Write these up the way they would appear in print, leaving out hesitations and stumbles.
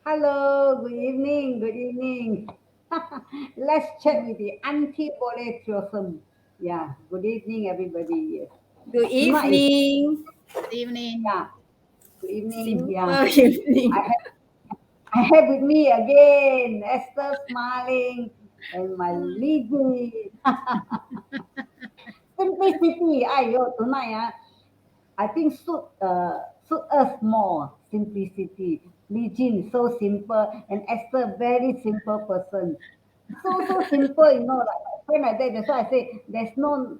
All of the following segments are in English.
Hello, good evening, good evening. Let's chat with the AuntieBoleh Triosome. Yeah, good evening, everybody. Yes. Good Tonight is, evening. Good evening. yeah, good evening. Yeah, Simple evening. I have, I have with me again Esther smiling and my lady. Simplicity. Ayo, tonight, I think suit us more simplicity. Li Jin so simple and Esther very simple person. So simple, like my friend like that. That's why I say there's no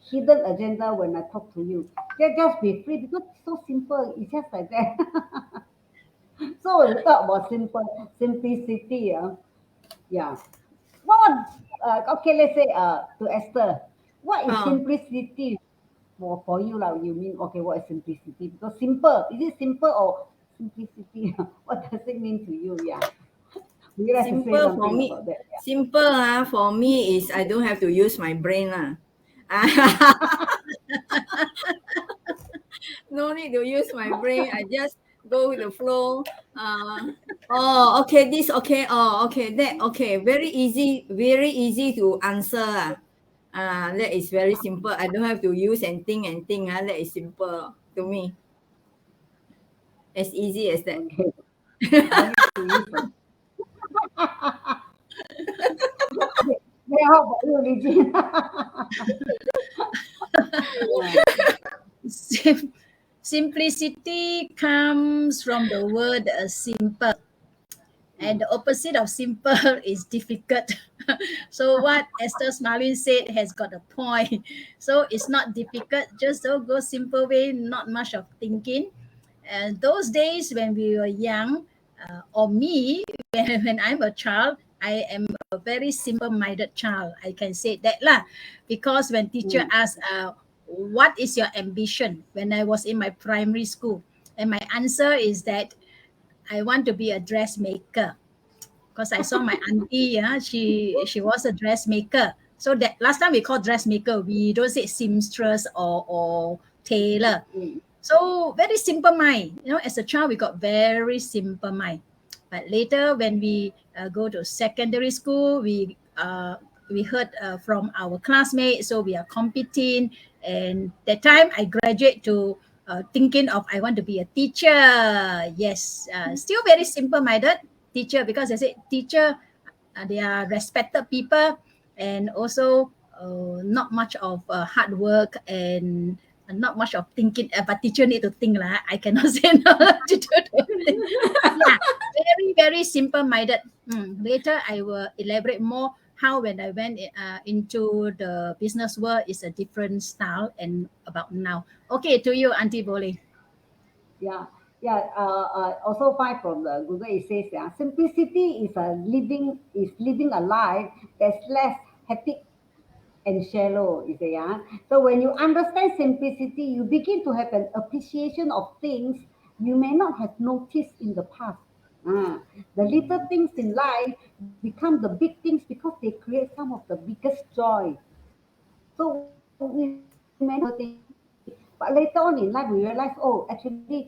hidden agenda when I talk to you. Just be free because it's so simple. It's just like that. So we talk about simplicity. Yeah. What? Okay, let's say to Esther, what is Oh, simplicity for you lah? You mean okay? What is simplicity? Because simple is it simple or simplicity? What does it mean to you? Yeah. Would you like to say simple for something me. about that? Yeah. Simple for me is I don't have to use my brain No need to use my brain. I just go with the flow. Uh, oh, okay, this okay. Oh, okay, that okay. Very easy to answer. That is very simple. I don't have to use and think and think. That is simple to me. As easy as that. Okay. No need to use. Okay. Then how about you, Regine? Yeah. Sim- Simplicity comes from the word simple, and the opposite of simple is difficult. So what Esther Smalin said has got a point. So it's not difficult, just don't go simple way, not much of thinking. And those days when we were young, or me, when I'm a child, I am a very simple-minded child. I can say that lah, because when teacher Mm. asks, "What is your ambition?" when I was in my primary school, and my answer is that I want to be a dressmaker because I saw my auntie. Yeah, she was a dressmaker. So that last time we called dressmaker, we don't say seamstress or tailor. Mm. So very simple mind. As a child, we got very simple mind. But later, when we go to secondary school, we heard from our classmates, so we are competing. And that time, I graduate to thinking of I want to be a teacher. Yes, still very simple minded teacher because I said teacher, they are respected people, and also not much of hard work and not much of thinking, but teacher need to think lah. I cannot say no to do those things. Yeah, very very simple minded. Later I will elaborate more how when I went into the business world is a different style and about now. Okay, to you, Auntie Boleh. Yeah, yeah. Also find from the Google it says yeah, simplicity is living a life that's less hectic and shallow. You say yeah. So when you understand simplicity, you begin to have an appreciation of things you may not have noticed in the past. Ah, the little things in life become the big things because they create some of the biggest joy. So we may not simple things, but later on in life we realize, oh, actually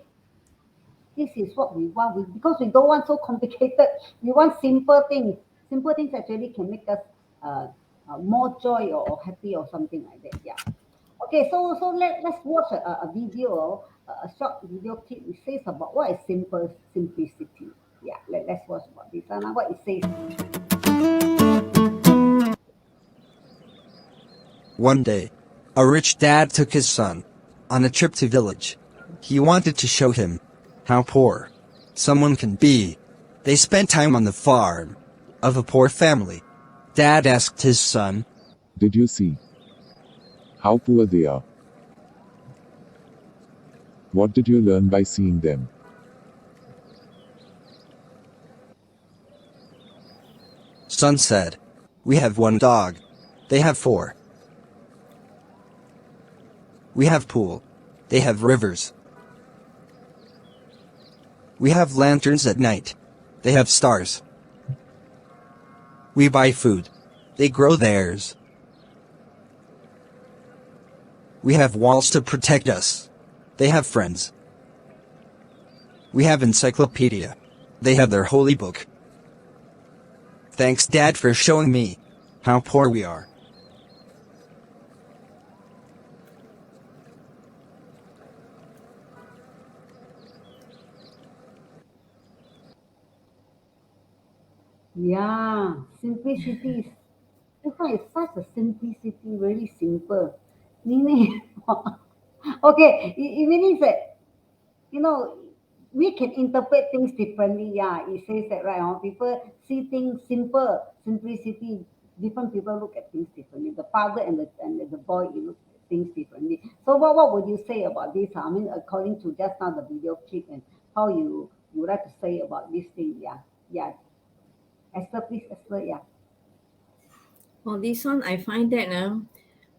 this is what we want. Because we don't want so complicated. We want simple things. Simple things actually can make us uh, more joy or happy or something like that. Yeah. Okay, so let's watch a video, a short video clip. It says about what is simplicity. Yeah, let's watch about this. And what it says. One day, a rich dad took his son on a trip to village. He wanted to show him how poor someone can be. They spent time on the farm of a poor family. Dad asked his son, Did you see how poor they are? What did you learn by seeing them? Son said, We have one dog. They have four. We have pool. They have rivers. We have lanterns at night. They have stars. We buy food. They grow theirs. We have walls to protect us. They have friends. We have encyclopedia. They have their holy book. Thanks, Dad, for showing me how poor we are. Yeah, simplicity is, that's why it's such a simplicity, really simple. Meaning, okay, it means that, you know, we can interpret things differently. Yeah, it says that, right? People see things simple, simplicity. Different people look at things differently. The father and the boy, you look at things differently. So what would you say about this? I mean, according to just now the video clip and how you like to say about this thing. Yeah, yeah. Esther, please, Esther. Yeah. For this one, I find that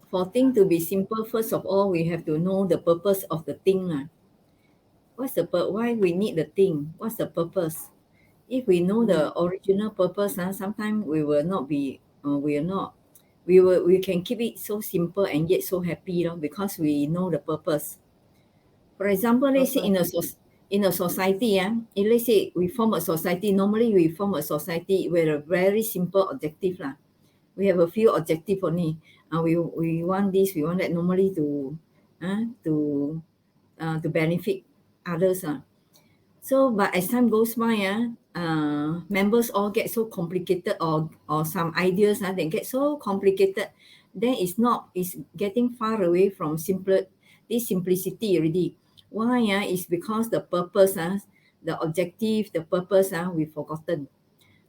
for thing to be simple, first of all, we have to know the purpose of the thing. Why we need the thing? What's the purpose? If we know the original purpose, sometimes we will not be, we are not, we can keep it so simple and yet so happy, because we know the purpose. For example, let's say Purpose. in a society, if let's say we form a society, normally we form a society with a very simple objective lah. We have a few objective only. We want this, we want that, normally to benefit others. So, but as time goes by, members all get so complicated, or some ideas they get so complicated. Then it's getting far away from this simplicity already. Why? It's because the purpose, the objective, the purpose, we've forgotten.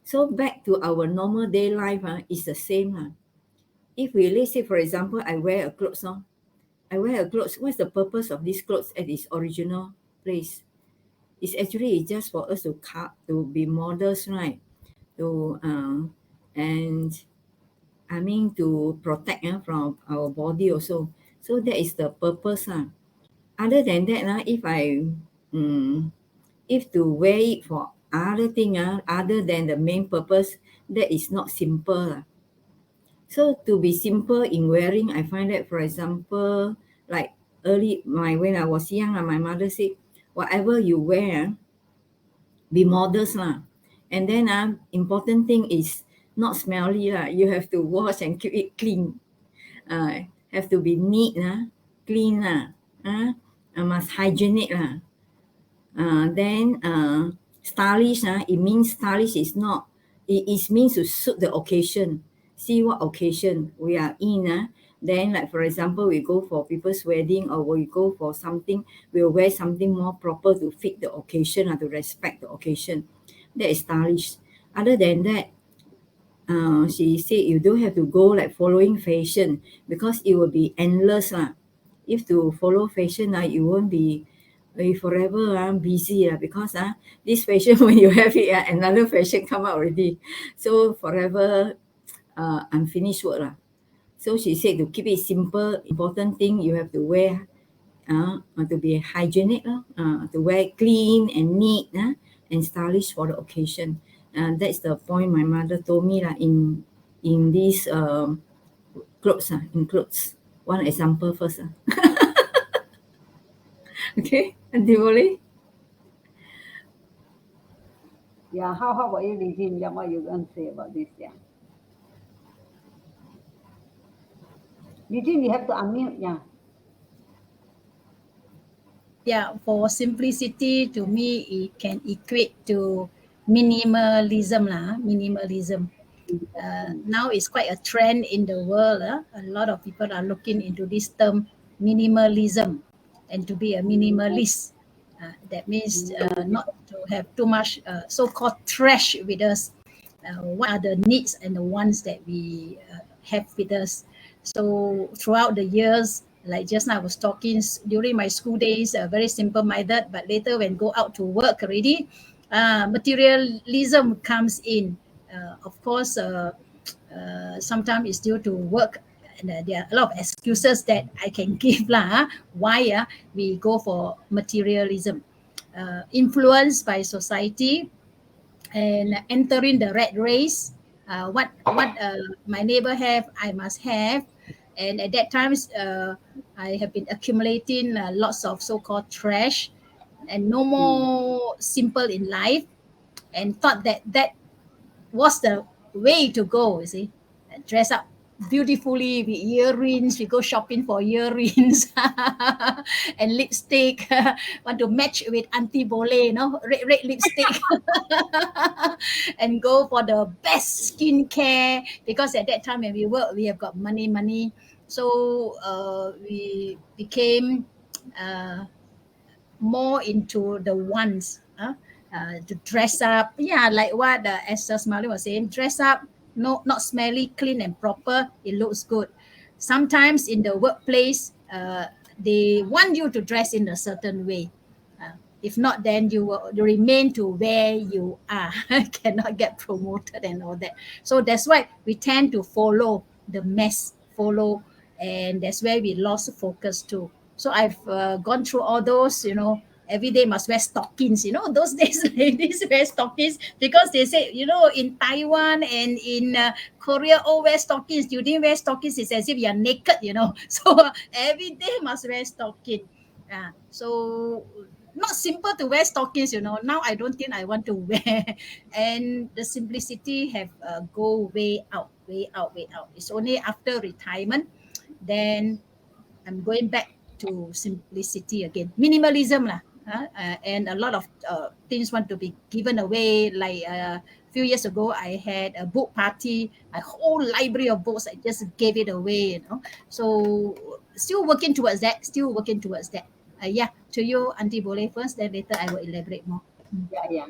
So back to our normal day life, is the same. If we, let's say, for example, I wear a clothes, I wear a clothes. What's the purpose of this clothes at its original place? It's actually just for us to be modest, right? To and I mean to protect from our body also. So that is the purpose. Other than that, if to wear it for other thing, other than the main purpose, that is not simple. So to be simple in wearing, I find that, for example, like when I was young, my mother said, whatever you wear, be modest lah. And then important thing is not smelly lah. You have to wash and keep it clean. Have to be neat clean lah. Must hygienic lah. Then stylish it means stylish is not, it means to suit the occasion. See what occasion we are in. Then, like for example, we go for people's wedding, or we go for something, we'll wear something more proper to fit the occasion, to respect the occasion. That is stylish. Other than that, she said you don't have to go like following fashion, because it will be endless. If to follow fashion, you won't be forever busy, because this fashion, when you have it, another fashion come out already. So forever unfinished work. So she said to keep it simple, important thing you have to wear, to be hygienic, to wear clean and neat, and stylish for the occasion. That's the point my mother told me in these clothes. In clothes. One example first. Okay, AuntieBoleh. Yeah, how about you, Regine? Yeah, what you going to say about this? Yeah. Regine, you have to unmute. Yeah. Yeah, for simplicity, to me, it can equate to minimalism lah. Minimalism. Now it's quite a trend in the world. A lot of people are looking into this term minimalism, and to be a minimalist. That means not to have too much so-called trash with us. What are the needs and the wants that we have with us? So throughout the years, like just now I was talking, during my school days, very simple-minded, but later when go out to work already, materialism comes in. Of course, sometimes it's due to work, and there are a lot of excuses that I can give lah. Why we go for materialism? Influenced by society and entering the rat race. What my neighbor have, I must have. And at that times, I have been accumulating lots of so-called trash, and no more simple in life. and thought that that was the way to go, you see. Dress up beautifully with earrings. We go shopping for earrings and lipstick. Want to match with Auntie Boleh, red lipstick. And go for the best skincare, because at that time when we work, we have got money. So we became more into the ones to dress up. Yeah, like what Esther Smiley was saying, dress up, no, not smelly, clean and proper. It looks good. Sometimes in the workplace, they want you to dress in a certain way. If not, then you will remain to where you are, cannot get promoted and all that. So that's why we tend to follow the mass, and that's where we lost focus too. So I've gone through all those, every day must wear stockings. Those days ladies wear stockings because they say, in Taiwan and in Korea, all wear stockings. You didn't wear stockings, it's as if you're naked. So every day must wear stocking. So not simple to wear stockings. Now I don't think I want to wear. And the simplicity have go way out. It's only after retirement then I'm going back to simplicity again. Minimalism lah. And a lot of things want to be given away. Like a few years ago, I had a book party. A whole library of books. I just gave it away. So still working towards that. Yeah, to you, Auntie Boleh first. Then later I will elaborate more. Yeah.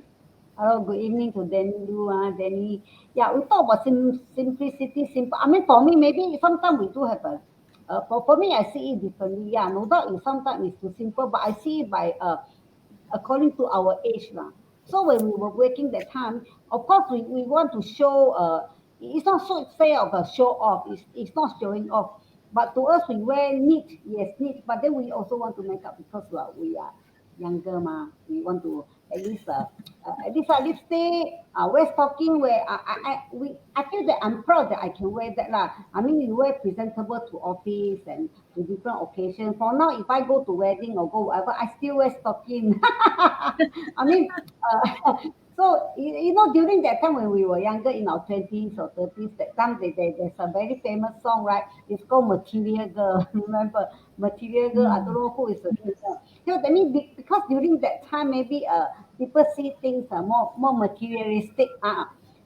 Hello, good evening to Danny. Yeah, we talk about simplicity, simple. I mean, for me, maybe sometimes we do have for me, I see it differently. Yeah, no doubt sometimes it's too simple, but I see it by according to our age lah. So when we were working that time, of course we want to show it's not so say of a show off, it's not showing off. But to us we wear neat, yes, neat, but then we also want to make up because we are younger ma. We want to at least lipstick, wear stocking, where I feel that I'm proud that I can wear that lah. I mean, you wear presentable to office and to different occasions. For now, if I go to wedding or go whatever, I still wear stocking. I mean, so during that time when we were younger, in our 20s or 30s, that time there's a very famous song, right? It's called Material Girl. Remember Material Girl? I don't know who is the singer. That means because during that time, maybe people see things more materialistic.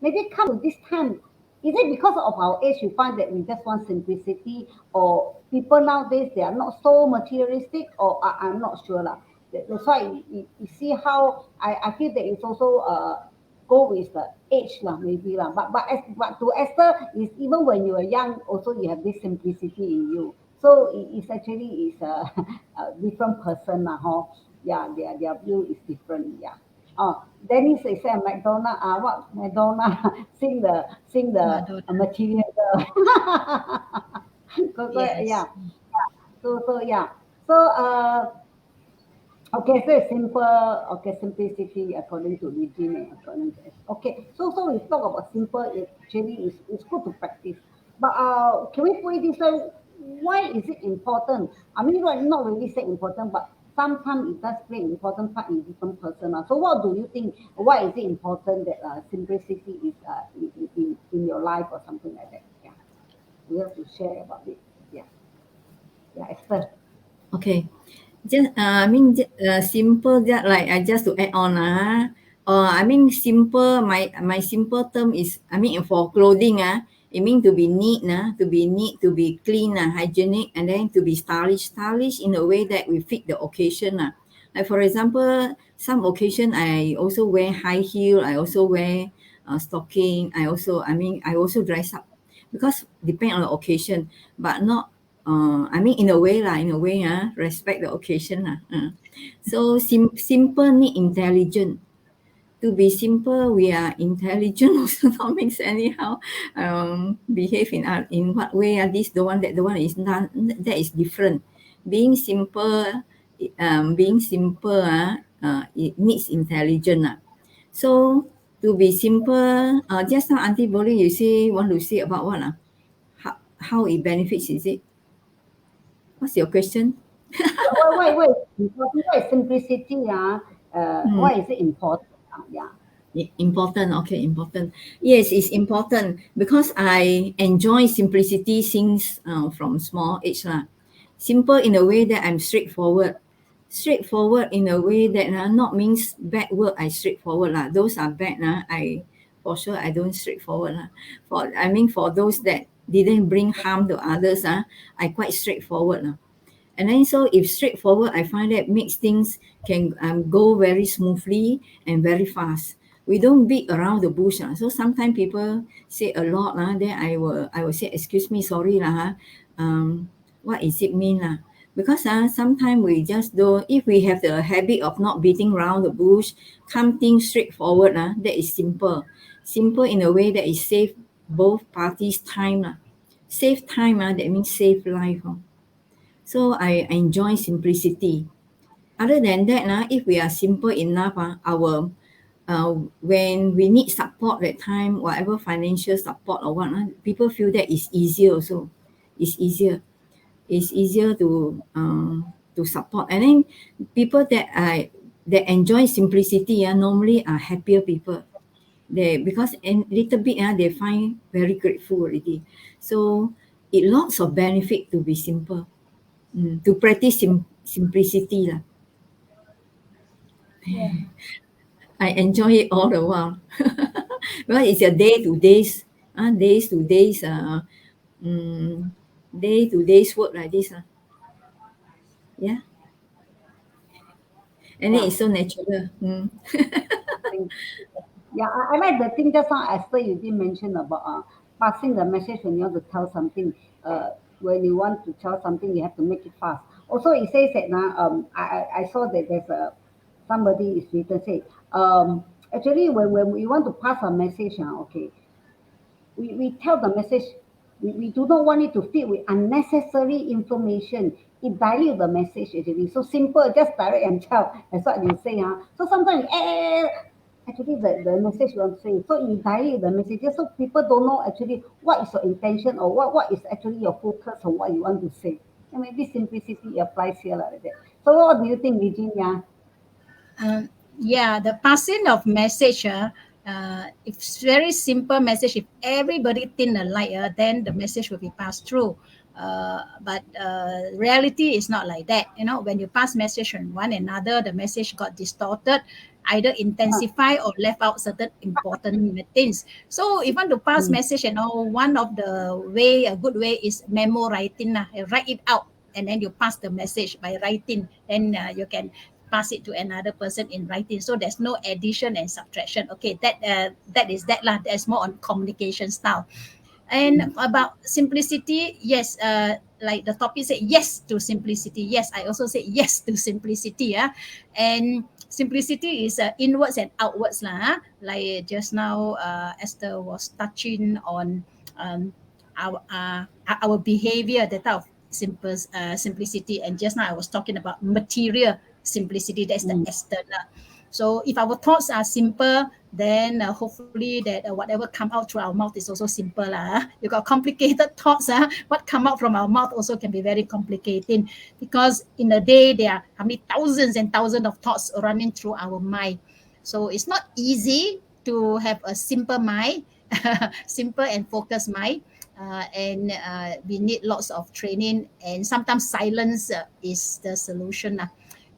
Maybe come to this time, is it because of our age we find that we just want simplicity, or people nowadays they are not so materialistic, or I'm not sure lah. That's why you see how I feel that it's also go with the age lah, maybe lah. But to Esther is even when you are young, also you have this simplicity in you. So it's actually a different person lah, Yeah, their view is different. Yeah. Oh, Dennis is saying McDonald. What McDonald? sing the Madonna. Material Girl. Yes. Yeah. So yeah. So okay, so it's simple. Okay, simplicity according to Regine. Okay, so we talk about simple. It actually is good to practice. But can we put it this way? Why is it important? I mean, not really say important, but sometimes it does play an important part in different person. So what do you think? Why is it important that simplicity is in your life or something like that? Yeah, we have to share about it. Yeah, Esther. Okay. Just simple, just like I just to add on I mean simple, my simple term is, I mean for clothing it means to be neat to be clean hygienic, and then to be stylish in a way that we fit the occasion like for example, some occasion I also wear high heel, I also wear stocking, I also dress up because depend on the occasion, but not I mean in a way respect the occasion So simple need intelligent. To be simple, we are intelligent also not makes anyhow behave in what way this the one that the one is not, that is different. Being simple, it needs intelligent So to be simple, just now Auntie Boleh, you want to say about what how it benefits, is it? What's your question? Why important? Why is simplicity? Why is it important? Yeah. Important. Okay, important. Yes, it's important because I enjoy simplicity since from small age lah. Simple in a way that I'm straightforward. Straightforward in a way that not means bad word. I straightforward lah. Those are bad lah. I for sure I don't straightforward lah. For those that didn't bring harm to others I quite straightforward lah. And then so if straightforward, I find that makes things can go very smoothly and very fast. We don't beat around the bush. So sometimes people say a lot. Then I will say, excuse me, sorry. What is it mean? Because sometimes we just don't, if we have the habit of not beating around the bush, come things straightforward, that is simple. Simple in a way that it save both parties time. Save time, that means save life. So I enjoy simplicity. Other than that, if we are simple enough, our when we need support that time, whatever financial support or what, people feel that it's easier also. It's easier. It's easier to support. And then people that enjoy simplicity normally are happier people. Because a little bit they find very grateful already. So it lots of benefit to be simple. To practice simplicity lah. I enjoy it all the while. Because it's a days to days work like this. Yeah. And then it's so natural. Yeah, I like the thing just now, Esther, you did mention about passing the message when you want to tell something. When you want to tell something, you have to make it fast. Also, it says that now, I saw that there's somebody is written say, actually, when we want to pass a message, okay, we tell the message, we do not want it to fit with unnecessary information. It dilute the message actually. So simple, just direct and tell. That's what you say. So sometimes actually the message you want to say. So you dilute the messages so people don't know actually what is your intention or what is actually your focus on what you want to say. And maybe simplicity applies here like that. So what do you think, Virginia? Yeah, the passing of message, it's very simple message. If everybody thin a light, then the message will be passed through. But reality is not like that. When you pass message on one another, the message got distorted, either intensify or left out certain important things. So if you want to pass message, one of the a good way is memo writing. Write it out and then you pass the message by writing. Then you can pass it to another person in writing. So there's no addition and subtraction. Okay, that is that lah. That's more on communication style. And about simplicity, yes, like the topic said, yes to simplicity. Yes, I also say yes to simplicity. And simplicity is inwards and outwards lah. Like just now, Esther was touching on our behavior, that type of simplicity. And just now I was talking about material simplicity. That's the external. So if our thoughts are simple, then hopefully that whatever come out through our mouth is also simple. You got complicated thoughts. What come out from our mouth also can be very complicating, because in a day there are how many thousands and thousands of thoughts running through our mind. So it's not easy to have a simple mind, simple and focused mind. And we need lots of training, and sometimes silence is the solution.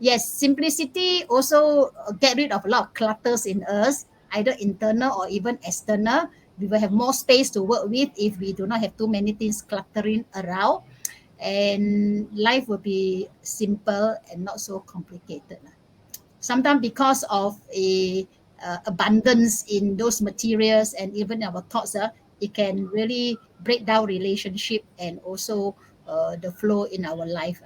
Yes, simplicity also get rid of a lot of clutters in us, either internal or even external. We will have more space to work with if we do not have too many things cluttering around, and life will be simple and not so complicated. Sometimes because of a abundance in those materials and even our thoughts, it can really break down relationship and also the flow in our life.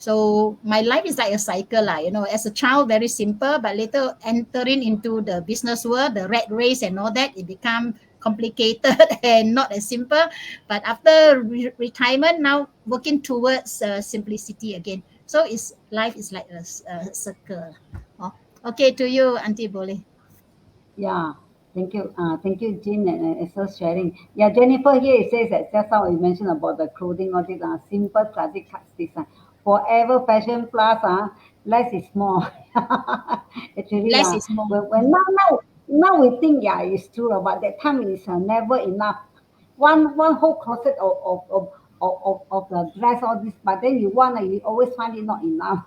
So my life is like a cycle, as a child, very simple, but later entering into the business world, the rat race and all that, it become complicated and not as simple. But after retirement, now working towards simplicity again. So life is like a circle. Okay, to you, Auntie Boleh. Yeah, thank you. Thank you, Jean and Esther sharing. Yeah, Jennifer here it says that just how you mentioned about the clothing, all these simple classic cuts design. Forever fashion plus less is more. Actually, Less is more. when now Now we think, yeah, it's true, but that time is never enough. One whole closet of the dress, all this, but then you want, you always find it not enough.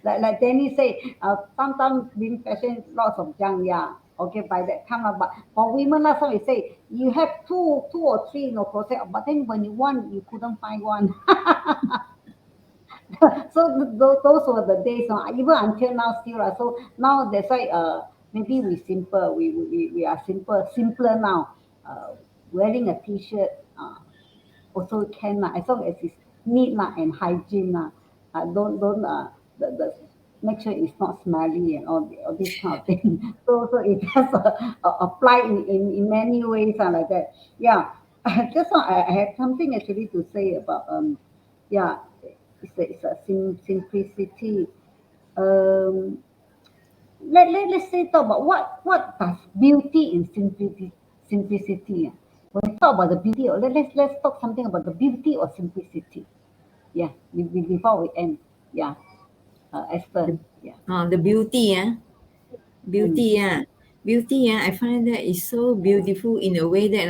Like Danny say, sometimes being fashion, lots of junk, yeah. Okay, by that time, but for women, last time we say you have two or three in your closet, but then when you want, you couldn't find one. So those were the days, even until now still. So now that's why maybe we simple, we are simpler now. Wearing a t-shirt also can as long as it's neat and hygiene don't the make sure it's not smelly and all this kind of thing. So it just apply in many ways like that. Yeah. Just now I have something actually to say about yeah, it's a simplicity. Um, let's say talk about what does beauty in simplicity. When we talk about the beauty, or let's talk something about the beauty or simplicity. Yeah, before we end. Yeah, Esther. Yeah. The beauty, Mm. beauty, beauty, I find that is so beautiful in a way that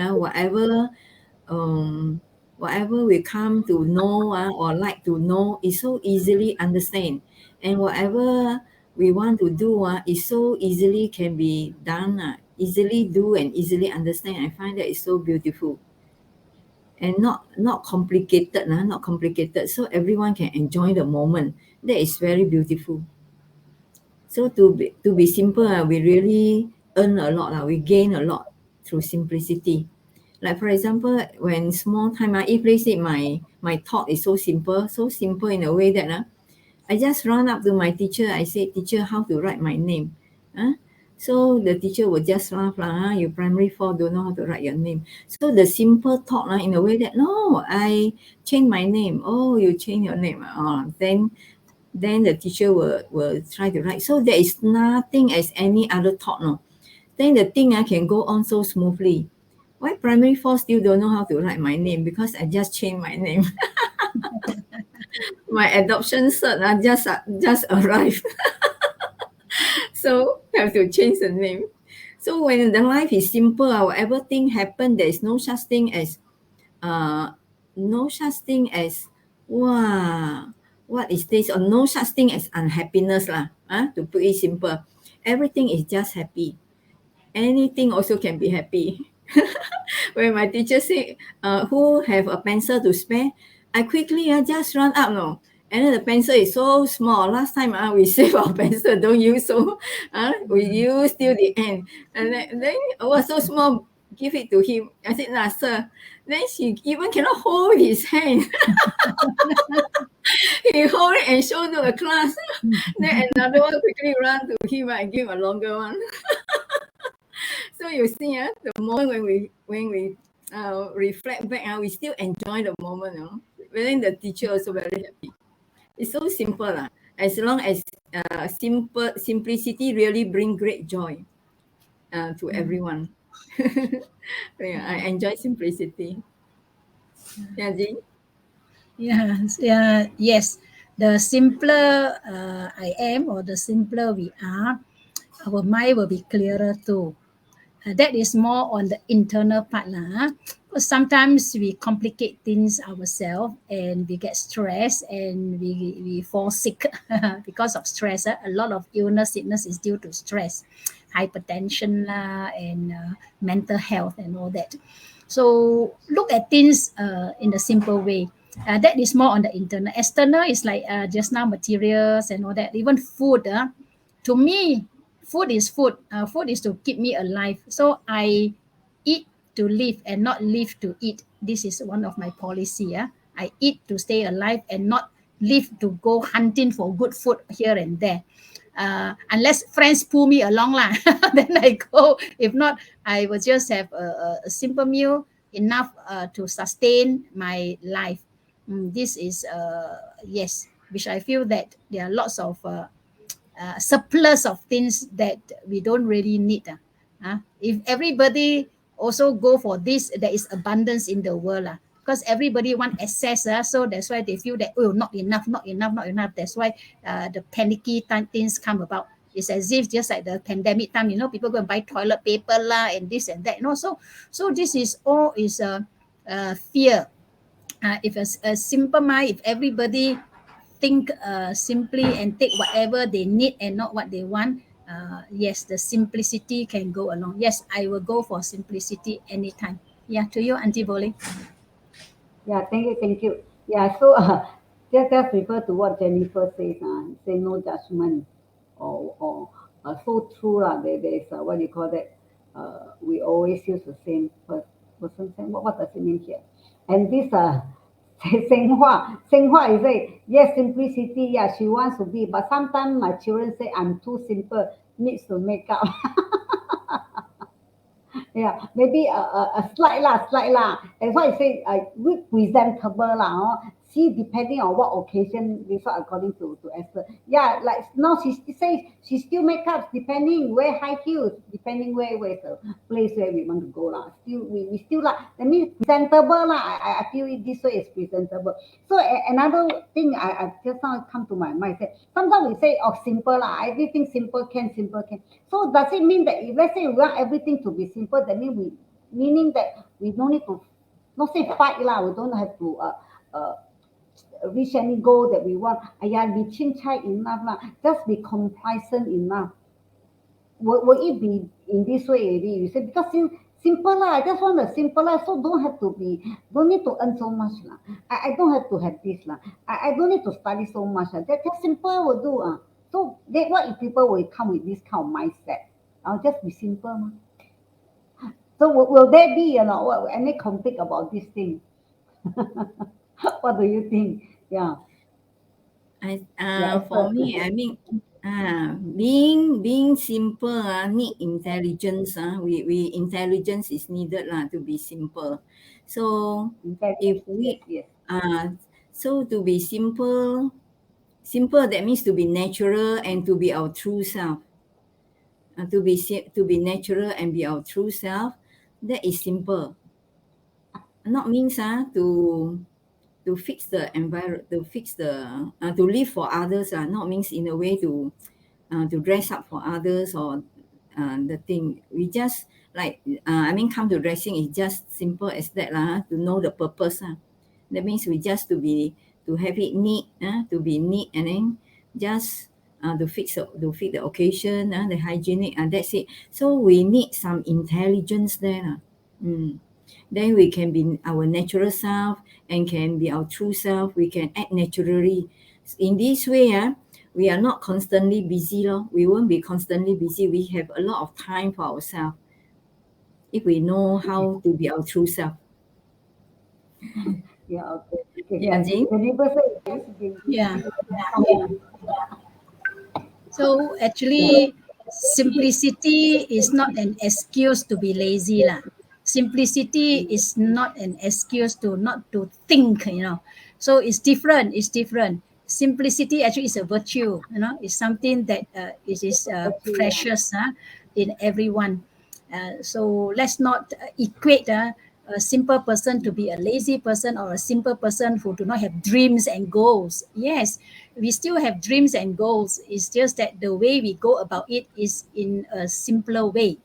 um, whatever we come to know or like to know is so easily understand, and whatever we want to do is so easily can be done, easily do and easily understand. I find that is so beautiful and not complicated, not complicated. So everyone can enjoy the moment. That is very beautiful. So to be simple, we really earn a lot, we gain a lot through simplicity. Like for example, when small time, if let's say my thought is so simple in a way that I just run up to my teacher. I say, teacher, how to write my name? Huh? So the teacher will just laugh, you primary 4 don't know how to write your name. So the simple thought in a way that, no, I change my name. Oh, you change your name. Then the teacher will try to write. So there is nothing as any other thought, no. Then the thing can go on so smoothly. Why primary 4 still don't know how to write my name? Because I just changed my name. My adoption cert just arrived. So have to change the name. So when the life is simple, whatever thing happen, there is uh no such thing as wow, what is this, or no such thing as unhappiness to put it simple. Everything is just happy. Anything also can be happy. When my teacher say, who have a pencil to spare, I quickly just run up, no. And then the pencil is so small. Last time we save our pencil, don't use so, we use till the end. And then it was so small, give it to him. I said, nah, sir. Then she even cannot hold his hand. He hold it and show to the class. Then another one quickly run to him and give a longer one. So you see, the moment when we reflect back, we still enjoy the moment. But then the teacher also very happy. It's so simple, as long as simplicity really bring great joy to everyone. Yeah, I enjoy simplicity. Yeah, Jean? Yes. The simpler I am, or the simpler we are, our mind will be clearer too. That is more on the internal part lah. Because sometimes we complicate things ourselves and we get stressed and we fall sick because of stress. A lot of sickness is due to stress, hypertension and mental health and all that. So look at things in a simple way. That is more on the internal. External is like just now materials and all that. Even food. To me, food is food. Food is to keep me alive. So I eat to live and not live to eat. This is one of my policy. I eat to stay alive and not live to go hunting for good food here and there. Unless friends pull me along lah, then I go. If not, I will just have a simple meal enough to sustain my life. This is yes, which I feel that there are lots of surplus of things that we don't really need. If everybody also go for this, there is abundance in the world. Because everybody want access. So that's why they feel that, oh, not enough, not enough, not enough. That's why the panicky things come about. It's as if just like the pandemic time, people go and buy toilet paper lah and this and that. So this is all is a fear. If a simple mind, if everybody think simply and take whatever they need and not what they want, yes, the simplicity can go along. Yes, I will go for simplicity anytime. Yeah, to you, Auntie Boleh. Yeah, thank you. Yeah, so just refer to what Jennifer says. Say no judgment, or so true lah. There's what do you call that? We always use the same person. Saying what does it mean here? And this 生化 is say yes, simplicity. Yeah, she wants to be, but sometimes my children say I'm too simple, needs to make up. Yeah, maybe a slight lah. That's why I say with presentable lah. See, depending on what occasion, this one according to Esther. Yeah, like now she says she still make up depending where high heels, depending where's the place where we want to go lah. Still we still like that means presentable lah. I feel it this way is presentable. So another thing I just now come to my mind. Sometimes we say simple lah. Everything simple can. So does it mean that if let's say we want everything to be simple, that meaning that we don't need to not say fight lah. We don't have to reach any goal that we want. Be chin chai enough lah. Just be complacent enough. Will it be in this way already? You say because simple lah. I just want a simple life, so don't need to earn so much lah. I don't have to have this lah. I don't need to study so much. Just simple will do. So what if people will come with this kind of mindset? I'll just be simple. So will there be any conflict about this thing? What do you think? Yeah. For me, I mean, being simple need intelligence. We intelligence is needed to be simple. So if we yes. So to be simple that means to be natural and to be our true self. To be natural and be our true self, that is simple. Not means to fix the environment, to live for others. Not means in a way to dress up for others or the thing. We just come to dressing is just simple as that to know the purpose. That means we just to have it neat, to be neat, and then just to fit the occasion, the hygienic, and that's it. So we need some intelligence there. Then we can be our natural self and can be our true self. We can act naturally. In this way, we are not constantly busy. We won't be constantly busy. We have a lot of time for ourselves if we know how to be our true self. Yeah, okay. Yeah, Jane? Yeah. So actually, simplicity is not an excuse to be lazy lah. Simplicity is not an excuse to not to think. So it's different. Simplicity actually is a virtue. It's something that it is precious in everyone. So let's not equate a simple person to be a lazy person or a simple person who do not have dreams and goals. Yes, we still have dreams and goals. It's just that the way we go about it is in a simpler way.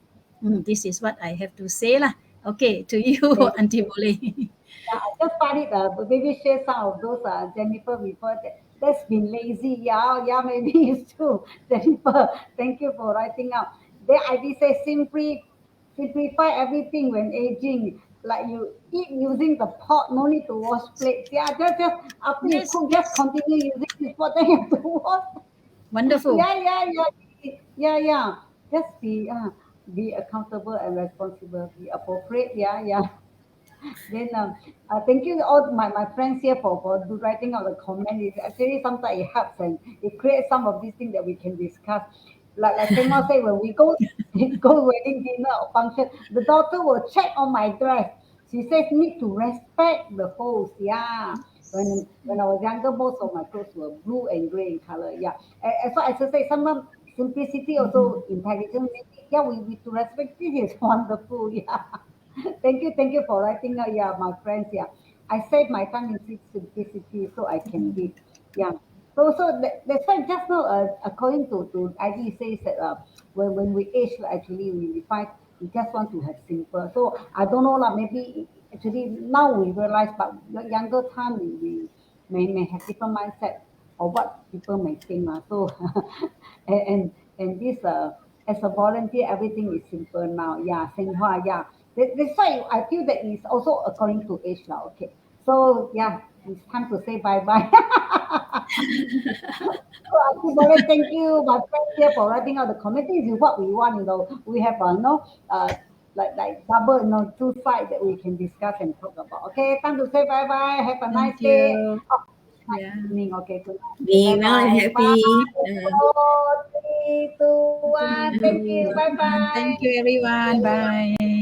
This is what I have to say lah. Okay, to you, Auntie Boleh. Yeah, I just find it, maybe share some of those Jennifer report that's been lazy. Yeah, maybe it's true. Jennifer, thank you for writing out. Then I did say simplify everything when aging. Like you eat using the pot, no need to wash plates. Yeah, just after you cook, just continue using this pot, then you have to wash. Wonderful. Yeah. Just be accountable and responsible. Be appropriate. Yeah. Then thank you all my friends here for writing out the comment. It's actually sometimes it helps and it creates some of these things that we can discuss. Like Sema say, when we go wedding dinner or function, the daughter will check on my dress. She says need to respect the host. Yeah. When I was younger, most of my clothes were blue and grey in color. Yeah. As far as I say, sometimes simplicity also intelligence. Yeah, we to respect. This is wonderful. Yeah. Thank you for writing out. Yeah, my friends. Yeah, I save my time in simplicity so I can live. Yeah. That's why just now, according to ID says that when we age, actually we find we just want to have simple. So I don't know lah. Maybe actually now we realize, but younger time we may have different mindset or what people may think lah. So and and, and this as a volunteer, everything is simple now. Yeah, Singhua, yeah. That's why I feel that it's also according to age now. Okay. So yeah, it's time to say bye bye. So AuntieBoleh, thank you, my friend here, for writing out the comment. This is what we want, We have like double, two sides that we can discuss and talk about. Okay, time to say bye bye. Have a nice Thank day. you. Oh, nice Yeah. evening. Okay, good night. Okay, Be bye well and bye. Bye. happy. 4, 3, 2, 1. Thank you. Bye Thank bye. you, everyone. Bye.